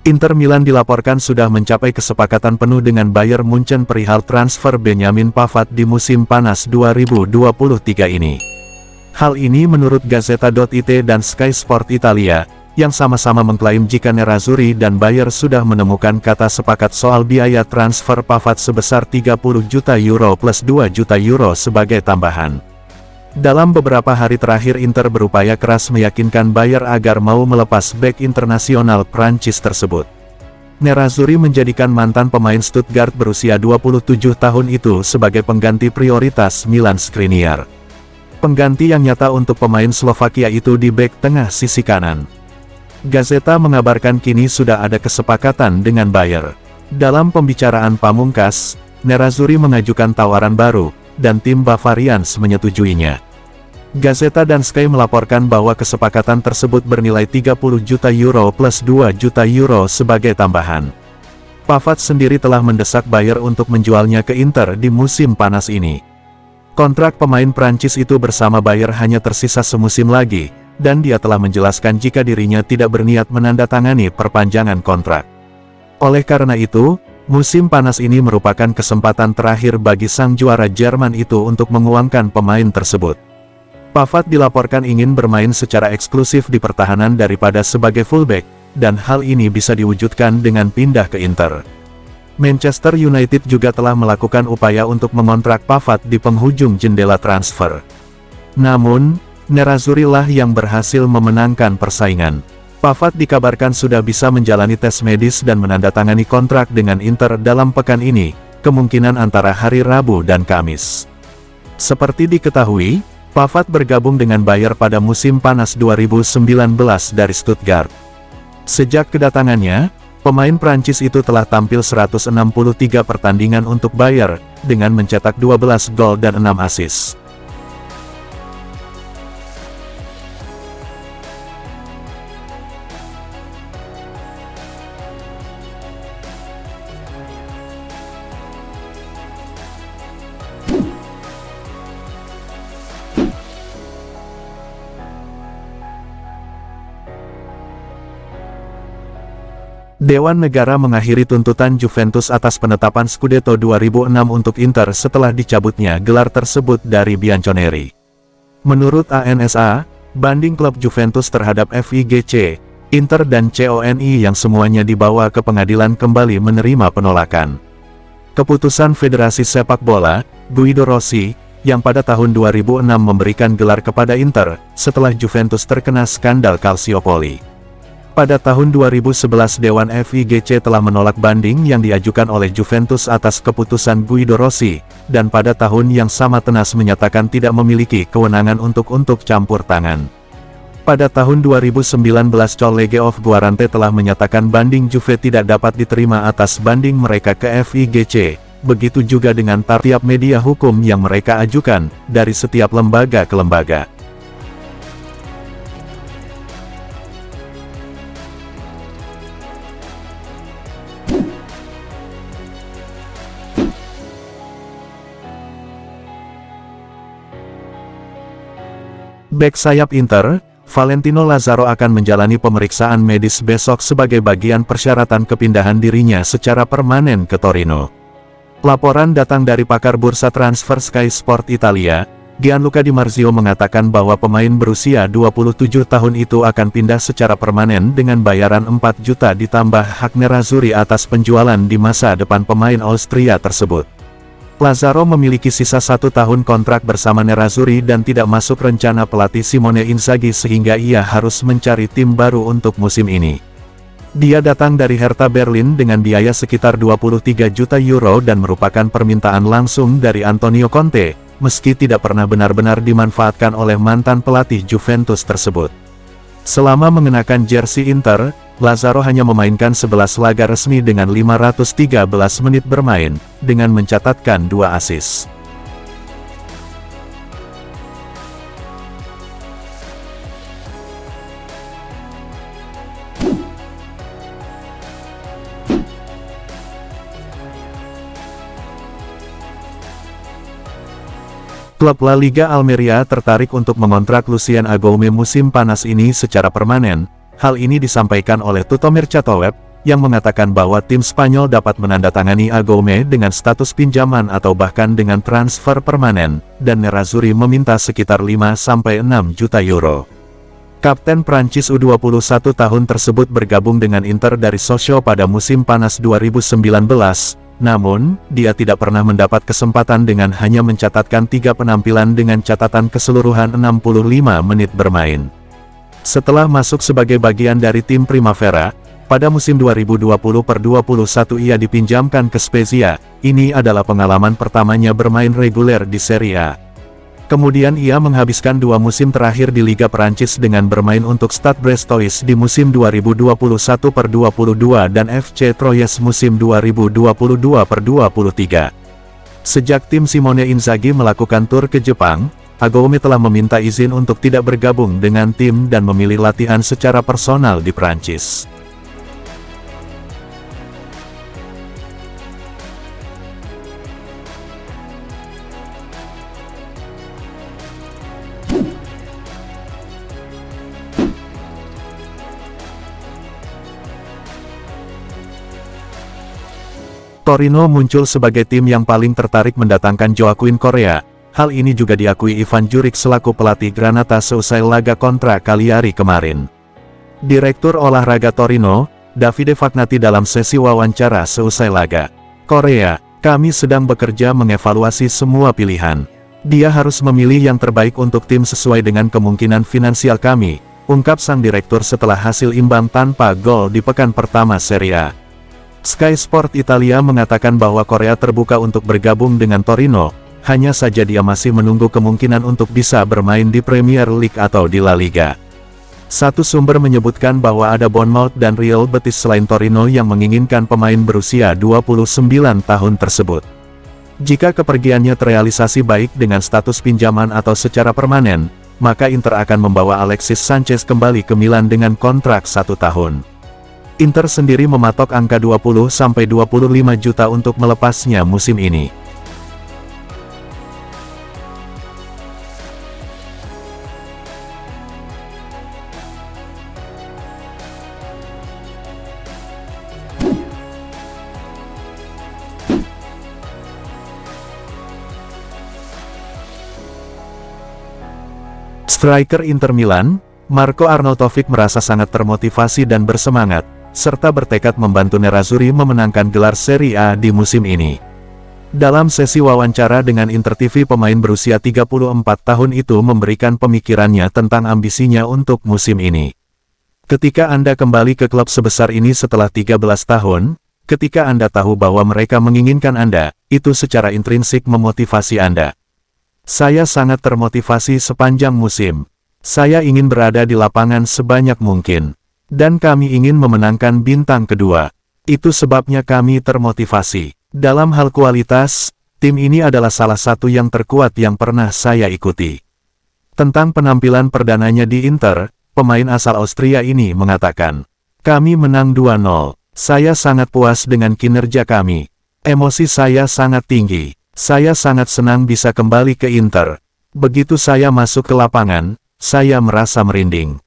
Inter Milan dilaporkan sudah mencapai kesepakatan penuh dengan Bayern Munchen perihal transfer Benjamin Pavard di musim panas 2023 ini. Hal ini menurut Gazzetta.it dan Sky Sport Italia, yang sama-sama mengklaim jika Nerazzurri dan Bayern sudah menemukan kata sepakat soal biaya transfer Pavard sebesar 30 juta euro plus 2 juta euro sebagai tambahan. Dalam beberapa hari terakhir Inter berupaya keras meyakinkan Bayern agar mau melepas bek internasional Prancis tersebut. Nerazzurri menjadikan mantan pemain Stuttgart berusia 27 tahun itu sebagai pengganti prioritas Milan Skriniar. Pengganti yang nyata untuk pemain Slovakia itu di bek tengah sisi kanan. Gazeta mengabarkan kini sudah ada kesepakatan dengan Bayern. Dalam pembicaraan pamungkas, Nerazzurri mengajukan tawaran baru, dan tim Bavarians menyetujuinya. Gazeta dan Sky melaporkan bahwa kesepakatan tersebut bernilai 30 juta euro plus 2 juta euro sebagai tambahan. Pavard sendiri telah mendesak Bayern untuk menjualnya ke Inter di musim panas ini. Kontrak pemain Prancis itu bersama Bayern hanya tersisa semusim lagi, dan dia telah menjelaskan jika dirinya tidak berniat menandatangani perpanjangan kontrak. Oleh karena itu, musim panas ini merupakan kesempatan terakhir bagi sang juara Jerman itu untuk menguangkan pemain tersebut. Pavard dilaporkan ingin bermain secara eksklusif di pertahanan daripada sebagai fullback, dan hal ini bisa diwujudkan dengan pindah ke Inter. Manchester United juga telah melakukan upaya untuk mengontrak Pavard di penghujung jendela transfer. Namun, Nerazzurri lah yang berhasil memenangkan persaingan. Pavard dikabarkan sudah bisa menjalani tes medis dan menandatangani kontrak dengan Inter dalam pekan ini, kemungkinan antara hari Rabu dan Kamis. Seperti diketahui, Pavard bergabung dengan Bayern pada musim panas 2019 dari Stuttgart. Sejak kedatangannya, pemain Prancis itu telah tampil 163 pertandingan untuk Bayern, dengan mencetak 12 gol dan 6 assist. Dewan Negara mengakhiri tuntutan Juventus atas penetapan Scudetto 2006 untuk Inter setelah dicabutnya gelar tersebut dari Bianconeri. Menurut ANSA, banding klub Juventus terhadap FIGC, Inter dan CONI yang semuanya dibawa ke pengadilan kembali menerima penolakan. Keputusan Federasi Sepak Bola, Guido Rossi, yang pada tahun 2006 memberikan gelar kepada Inter, setelah Juventus terkena skandal Calciopoli. Pada tahun 2011 Dewan FIGC telah menolak banding yang diajukan oleh Juventus atas keputusan Guido Rossi, dan pada tahun yang sama tenas menyatakan tidak memiliki kewenangan untuk campur tangan. Pada tahun 2019 Collegge of Guarante telah menyatakan banding Juve tidak dapat diterima atas banding mereka ke FIGC, begitu juga dengan tiap media hukum yang mereka ajukan, dari setiap lembaga ke lembaga. Bek sayap Inter, Valentino Lazaro akan menjalani pemeriksaan medis besok sebagai bagian persyaratan kepindahan dirinya secara permanen ke Torino. Laporan datang dari pakar bursa transfer Sky Sport Italia, Gianluca Di Marzio mengatakan bahwa pemain berusia 27 tahun itu akan pindah secara permanen dengan bayaran 4 juta ditambah hak Nerazzurri atas penjualan di masa depan pemain Austria tersebut. Lazaro memiliki sisa 1 tahun kontrak bersama Nerazzurri dan tidak masuk rencana pelatih Simone Inzaghi sehingga ia harus mencari tim baru untuk musim ini. Dia datang dari Hertha Berlin dengan biaya sekitar 23 juta euro dan merupakan permintaan langsung dari Antonio Conte, meski tidak pernah benar-benar dimanfaatkan oleh mantan pelatih Juventus tersebut. Selama mengenakan jersey Inter, Lazaro hanya memainkan 11 laga resmi dengan 513 menit bermain, dengan mencatatkan 2 assist. Klub La Liga Almeria tertarik untuk mengontrak Lucien Agoume musim panas ini secara permanen. Hal ini disampaikan oleh Tutomir Chatoweb, yang mengatakan bahwa tim Spanyol dapat menandatangani Agome dengan status pinjaman atau bahkan dengan transfer permanen, dan Nerazzurri meminta sekitar 5–6 juta euro. Kapten Prancis U21 tahun tersebut bergabung dengan Inter dari Sochaux pada musim panas 2019, namun, dia tidak pernah mendapat kesempatan dengan hanya mencatatkan 3 penampilan dengan catatan keseluruhan 65 menit bermain. Setelah masuk sebagai bagian dari tim Primavera, pada musim 2020-21 ia dipinjamkan ke Spezia. Ini adalah pengalaman pertamanya bermain reguler di Serie A. Kemudian ia menghabiskan 2 musim terakhir di Liga Perancis dengan bermain untuk Stade Brestois di musim 2021-22 dan FC Troyes musim 2022-23. Sejak tim Simone Inzaghi melakukan tur ke Jepang, Agome telah meminta izin untuk tidak bergabung dengan tim dan memilih latihan secara personal di Prancis. Torino muncul sebagai tim yang paling tertarik mendatangkan Joaquin Correa. Hal ini juga diakui Ivan Juric selaku pelatih Granata seusai laga kontra Cagliari kemarin. Direktur olahraga Torino, Davide Fagnati dalam sesi wawancara seusai laga. Correa, kami sedang bekerja mengevaluasi semua pilihan. Dia harus memilih yang terbaik untuk tim sesuai dengan kemungkinan finansial kami, ungkap sang direktur setelah hasil imbang tanpa gol di pekan pertama Serie A. Sky Sport Italia mengatakan bahwa Correa terbuka untuk bergabung dengan Torino, hanya saja dia masih menunggu kemungkinan untuk bisa bermain di Premier League atau di La Liga. Satu sumber menyebutkan bahwa ada Bournemouth dan Real Betis selain Torino yang menginginkan pemain berusia 29 tahun tersebut. Jika kepergiannya terrealisasi baik dengan status pinjaman atau secara permanen, maka Inter akan membawa Alexis Sanchez kembali ke Milan dengan kontrak 1 tahun. Inter sendiri mematok angka 20–25 juta untuk melepasnya musim ini. Striker Inter Milan, Marco Arnautovic merasa sangat termotivasi dan bersemangat, serta bertekad membantu Nerazzurri memenangkan gelar Serie A di musim ini. Dalam sesi wawancara dengan Inter TV, pemain berusia 34 tahun itu memberikan pemikirannya tentang ambisinya untuk musim ini. Ketika Anda kembali ke klub sebesar ini setelah 13 tahun, ketika Anda tahu bahwa mereka menginginkan Anda, itu secara intrinsik memotivasi Anda. Saya sangat termotivasi sepanjang musim. Saya ingin berada di lapangan sebanyak mungkin. Dan kami ingin memenangkan bintang kedua. Itu sebabnya kami termotivasi. Dalam hal kualitas, tim ini adalah salah satu yang terkuat yang pernah saya ikuti. Tentang penampilan perdananya di Inter, pemain asal Austria ini mengatakan, kami menang 2-0. Saya sangat puas dengan kinerja kami. Emosi saya sangat tinggi. Saya sangat senang bisa kembali ke Inter. Begitu saya masuk ke lapangan, saya merasa merinding.